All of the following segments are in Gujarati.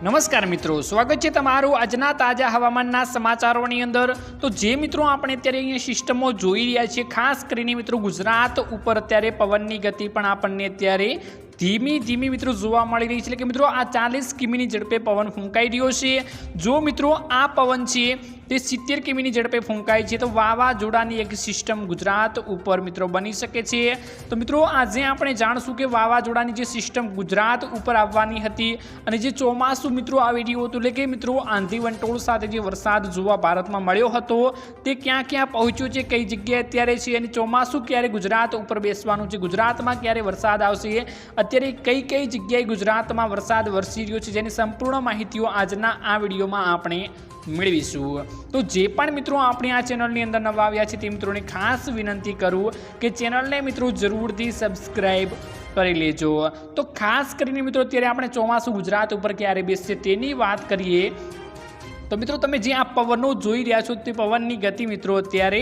नमस्कार मित्रों, स्वागत है तमारू आजना ताजा हवामानना समाचारोनी अंदर। तो जे मित्रों आपणे अत्यारे अहींया सिस्टमो जोई रह्या छीए, खास करीने मित्रों गुजरात उपर अत्यारे पवननी गति पण आपणने अत्यारे धीमी धीमी मित्रों जोवा मळी रही छे। એટલે કે મિત્રો આ 40 કિમીની ઝડપે પવન ફૂંકાઈ રહ્યો છે। જો મિત્રો આ પવન છે તે 70 કિમીની ઝડપે ફૂંકાય છે તો વાવાઝોડાની એક સિસ્ટમ ગુજરાત ઉપર મિત્રો બની શકે છે। તો મિત્રો આજે આપણે જાણશું કે વાવાઝોડાની જે સિસ્ટમ ગુજરાત ઉપર આવવાની હતી અને જે ચોમાસું મિત્રો આવી રહ્યું હતું, એટલે કે મિત્રો આંધી વંટોળ સાથે જે વરસાદ જોવા ભારતમાં મળ્યો હતો તે ક્યાં ક્યાં પહોંચ્યો છે, કઈ જગ્યાએ અત્યારે છે અને ચોમાસું ક્યારે ગુજરાત ઉપર બેસવાનું છે, ગુજરાતમાં ક્યારે વરસાદ આવશે, અત્યારે કઈ કઈ જગ્યાએ ગુજરાતમાં વરસાદ વરસી રહ્યો છે, જેની સંપૂર્ણ માહિતીઓ આજના આ વિડીયોમાં આપણે મેળવીશું। તો જે પણ મિત્રો આપણે આ ચેનલની અંદર નવા આવ્યા છે તે મિત્રોને ખાસ વિનંતી કરું કે ચેનલને મિત્રો જરૂરથી સબસ્ક્રાઇબ કરી લેજો। તો ખાસ કરીને મિત્રો અત્યારે આપણે ચોમાસું ગુજરાત ઉપર ક્યારે બેસશે તેની વાત કરીએ तो मित्रों तमे जे आ पवनो जोई रह्या छो ते पवननी गति मित्रों अत्यारे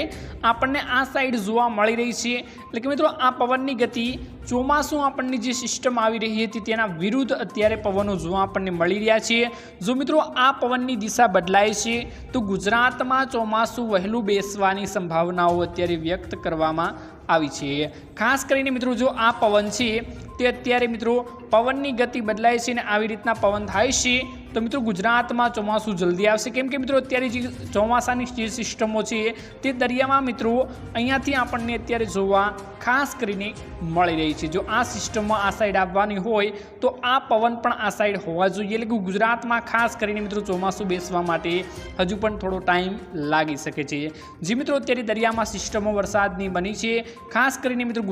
आपणने आ साइड जोवा मळी रही छे। એટલે કે મિત્રો આ પવનની ગતિ ચોમાસું આપણને જે સિસ્ટમ આવી રહી હતી તેના વિરુદ્ધ અત્યારે પવનો જોવા આપણને મળી રહ્યા છે। જો મિત્રો આ પવનની દિશા બદલાય છે તો ગુજરાતમાં ચોમાસું વહેલું બેસવાની સંભાવનાઓ અત્યારે વ્યક્ત કરવામાં આવી છે। ખાસ કરીને મિત્રો જો આ પવન છે તે અત્યારે મિત્રો પવનની ગતિ બદલાય છે અને આવી રીતના પવન થાય છે તો મિત્રો ગુજરાતમાં ચોમાસું જલ્દી આવશે, કેમ કે મિત્રો અત્યારે જે ચોમાસાની જે સિસ્ટમો છે તે દરિયામાં મિત્રો અહીંયાથી આપણને અત્યારે જોવા ખાસ કરીને મળી રહી છે। જો આ સિસ્ટમમાં આ સાઈડ આવવાની હોય તો આ પવન પણ આ સાઈડ હોવા જોઈએ, એટલે કે ગુજરાતમાં ખાસ કરીને મિત્રો ચોમાસું બેસવા માટે હજુ પણ થોડો ટાઈમ લાગી શકે છે। જે મિત્રો અત્યારે દરિયામાં સિસ્ટમો વરસાદની બની છે, ખાસ કરીને મિત્રો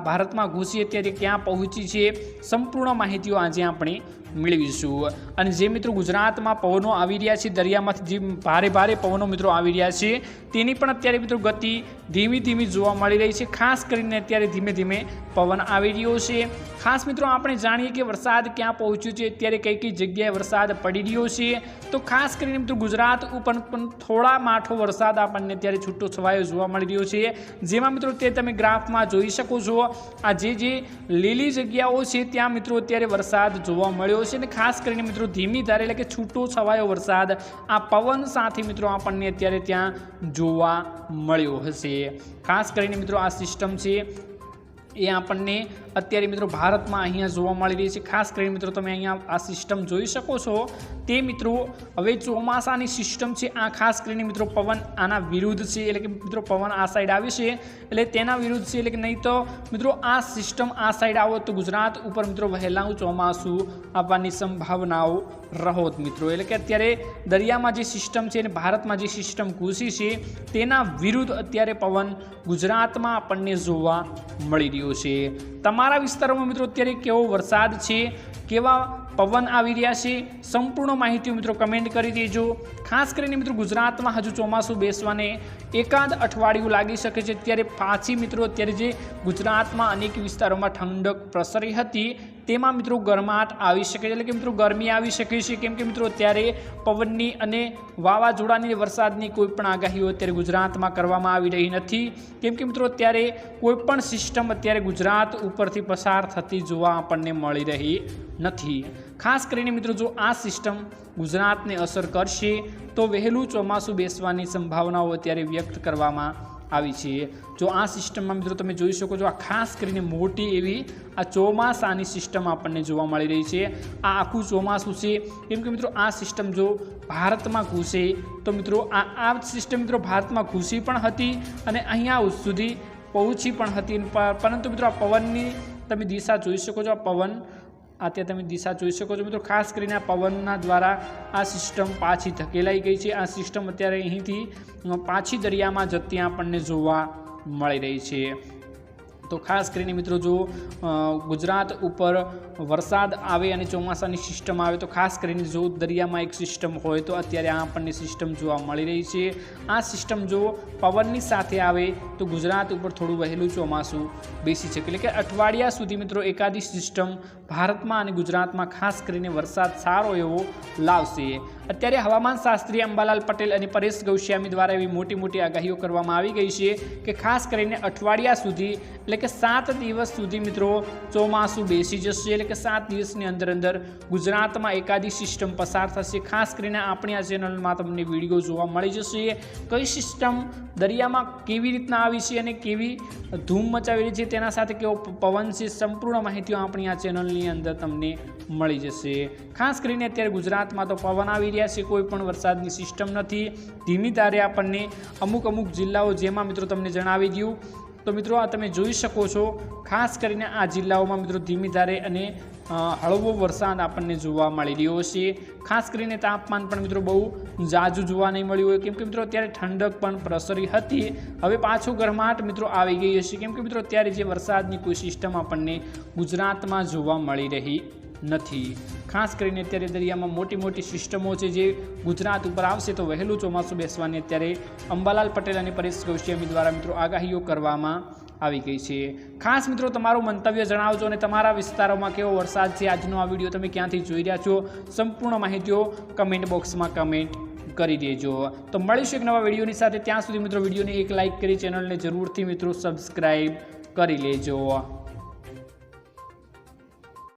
ભારતમાં ઘૂસી અત્યારે ક્યાં પહોંચી છે સંપૂર્ણ માહિતીઓ આજે આપણે મેળવીશું। અને જે મિત્રો ગુજરાતમાં પવનો આવી રહ્યા છે, દરિયામાંથી જે ભારે ભારે પવનો મિત્રો આવી રહ્યા છે તેની પણ અત્યારે મિત્રો ગતિ ધીમી ધીમી જોવા મળી રહી છે। ખાસ કરીને અત્યારે ધીમે ધીમે પવન આવી રહ્યો છે। ખાસ મિત્રો આપણે જાણીએ કે વરસાદ ક્યાં પહોંચ્યો છે, અત્યારે કઈ કઈ જગ્યાએ વરસાદ પડી રહ્યો છે। તો ખાસ કરીને મિત્રો ગુજરાત ઉપર પણ થોડા માઠો વરસાદ આપણને અત્યારે છૂટો છવાયો જોવા મળી રહ્યો છે, જેમાં મિત્રો તે તમે ગ્રાફમાં જોઈ શકો છો આ જે લીલી જગ્યાઓ છે ત્યાં મિત્રો અત્યારે વરસાદ જોવા મળ્યો છે। અને ખાસ કરીને મિત્રો ધીમી ધારે એટલે કે છૂટો છવાયો વરસાદ આ પવન સાથે મિત્રો આપણને અત્યારે ત્યાં જોવા મળ્યો હશે। ખાસ કરીને મિત્રો આ સિસ્ટમ છે એ આપણને અત્યારે મિત્રો ભારતમાં અહીંયા જોવા મળી રહી છે। ખાસ કરીને મિત્રો તમે અહીંયા આ સિસ્ટમ જોઈ શકો છો તે મિત્રો હવે ચોમાસાની સિસ્ટમ છે આ ખાસ કરીને મિત્રો પવન આના વિરુદ્ધ છે, એટલે કે મિત્રો પવન આ સાઈડ આવે છે એટલે તેના વિરુદ્ધ છે, એટલે કે નહીં તો મિત્રો આ સિસ્ટમ આ સાઈડ આવો તો ગુજરાત ઉપર મિત્રો વહેલાનું ચોમાસું આવવાની સંભાવનાઓ રહોત મિત્રો, એટલે કે અત્યારે દરિયામાં જે સિસ્ટમ છે અને ભારતમાં જે સિસ્ટમ ઘૂસી છે તેના વિરુદ્ધ અત્યારે પવન ગુજરાતમાં આપણને જોવા મળી રહ્યો છે। તમારા વિસ્તારોમાં મિત્રો અત્યારે કેવો વરસાદ છે, કેવા પવન આવી રહ્યા છે, સંપૂર્ણ માહિતી મિત્રો કમેન્ટ કરી દેજો। ખાસ કરીને મિત્રો ગુજરાતમાં હજુ ચોમાસું બેસવાને એકાદ અઠવાડિયું લાગી શકે છે। ત્યારે પાછી મિત્રો અત્યારે જે ગુજરાતમાં અનેક વિસ્તારોમાં ઠંડક પ્રસરી હતી તેમાં મિત્રો ગરમાટ આવી શકે છે, એટલે કે મિત્રો ગરમી આવી શકે છે, કેમ કે મિત્રો અત્યારે પવનની અને વાવાઝોડાની વરસાદની કોઈ પણ આગાહીઓ અત્યારે ગુજરાતમાં કરવામાં આવી રહી નથી, કેમ કે મિત્રો અત્યારે કોઈ પણ સિસ્ટમ અત્યારે ગુજરાત ઉપરથી પસાર થતી જોવા આપણને મળી રહી નથી। ખાસ કરીને મિત્રો જો આ સિસ્ટમ ગુજરાતને અસર કરશે તો વહેલું ચોમાસું બેસવાની સંભાવનાઓ અત્યારે વ્યક્ત કરવામાં આવી છે। જો આ સિસ્ટમમાં મિત્રો તમે જોઈ શકો છો આ ખાસ કરીને મોટી એવી આ ચોમાસાની સિસ્ટમ આપણને જોવા મળી રહી છે। આ આખું ચોમાસું છે, કેમ કે મિત્રો આ સિસ્ટમ જો ભારતમાં ઘૂસે તો મિત્રો આ સિસ્ટમ મિત્રો ભારતમાં ઘૂસી પણ હતી અને અહીંયા સુધી પહોંચી પણ હતી, પરંતુ મિત્રો આ પવનની તમે દિશા જોઈ શકો છો, આ પવન અત્યારે તમે દિશા જોઈ શકો છો મિત્રો। ખાસ કરીને આ પવનના દ્વારા આ સિસ્ટમ પાછી ધકેલાઈ ગઈ છે। આ સિસ્ટમ અત્યારે અહીંથી પાછી દરિયામાં જતી આપણને જોવા મળી રહી છે। તો ખાસ કરીને મિત્રો જો ગુજરાત ઉપર વરસાદ આવે અને ચોમાસાની સિસ્ટમ આવે તો ખાસ કરીને જો દરિયામાં એક સિસ્ટમ હોય તો અત્યારે આ આપણને સિસ્ટમ જોવા મળી રહી છે। આ સિસ્ટમ જો પવનની સાથે આવે તો ગુજરાત ઉપર થોડું વહેલું ચોમાસું બેસી શકે, એટલે કે અઠવાડિયા સુધી મિત્રો એકાદી સિસ્ટમ ભારતમાં અને ગુજરાતમાં ખાસ કરીને વરસાદ સારો એવો લાવશે। અત્યારે હવામાન શાસ્ત્રી અંબાલાલ પટેલ અને પરેશ ગૌસ્વામી દ્વારા એવી મોટી મોટી આગાહીઓ કરવામાં આવી ગઈ છે કે ખાસ કરીને અઠવાડિયા સુધી એટલે કે 7 દિવસ સુધી મિત્રો ચોમાસું બેસી જશે। એટલે કે 7 દિવસની અંદર ગુજરાતમાં એકાદી સિસ્ટમ પસાર થશે। ખાસ કરીને આપણી આ ચેનલમાં તમને વિડીયો જોવા મળી જશે કઈ સિસ્ટમ દરિયામાં કેવી રીતના આવી છે અને કેવી ધૂમ મચાવી રહી છે, તેના સાથે કેવો પવન છે, સંપૂર્ણ માહિતીઓ આપણી આ ચેનલની અંદર તમને મળી જશે। ખાસ કરીને અત્યારે ગુજરાતમાં તો પવન આવી રહ્યા છે, કોઈ પણ વરસાદની સિસ્ટમ નથી, ધીમી ધારે આપણને અમુક જિલ્લાઓ જેમાં મિત્રો તમને જણાવી દઉં તો મિત્રો આ તમે જોઈ શકો છો। ખાસ કરીને આ જિલ્લાઓમાં મિત્રો ધીમી ધારે અને હળવો વરસાદ આપણને જોવા મળી રહ્યો છે। ખાસ કરીને તાપમાન પણ મિત્રો બહુ ઝાઝું જોવા નહીં મળ્યું હોય, કેમ કે મિત્રો અત્યારે ઠંડક પણ પ્રસરી હતી, હવે પાછું ગરમાહટ મિત્રો આવી ગઈ હશે, કેમ કે મિત્રો અત્યારે જે વરસાદની કોઈ સિસ્ટમ આપણને ગુજરાતમાં જોવા મળી રહી નથી। ખાસ કરીને અત્યારે દરિયામાં મોટી સિસ્ટમો છે જે ગુજરાત ઉપર આવશે તો વહેલું ચોમાસું બેસવાની અત્યારે અંબાલાલ પટેલ અને પરેશ ગૌસ્વામી દ્વારા મિત્રો આગાહીઓ કરવામાં આવી ગઈ છે। ખાસ મિત્રો તમારું મંતવ્ય જણાવજો અને તમારા વિસ્તારોમાં કેવો વરસાદ છે, આજનો આ વિડીયો તમે ક્યાંથી જોઈ રહ્યા છો, સંપૂર્ણ માહિતીઓ કમેન્ટ બોક્સમાં કમેન્ટ કરી દેજો। તો મળીશું એક નવા વિડીયોની સાથે, ત્યાં સુધી મિત્રો વિડીયોને એક લાઇક કરી ચેનલને જરૂરથી મિત્રો સબસ્ક્રાઈબ કરી લેજો।